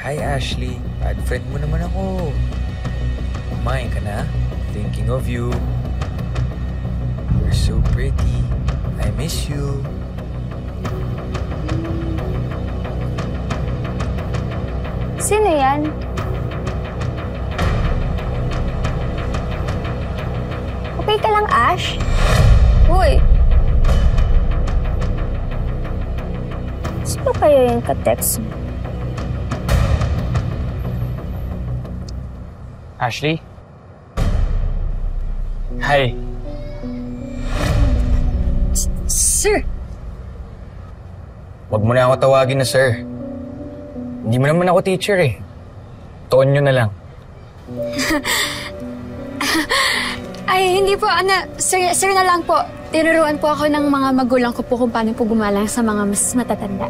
Hi, Ashley. Bad friend mo naman ako. Kumain ka na? Thinking of you. You're so pretty. I miss you. Sino yan? Okay ka lang, Ash? Uy! Sino kaya yung ka-text mo? Ashley? Hi. Sir! Huwag mo na ako tawagin na sir. Hindi mo naman ako teacher eh. Tonyo na lang. Ay, hindi po. Sir na lang po. Tinuruan po ako ng mga magulang ko po kung paano po gumalang sa mga mas matatanda.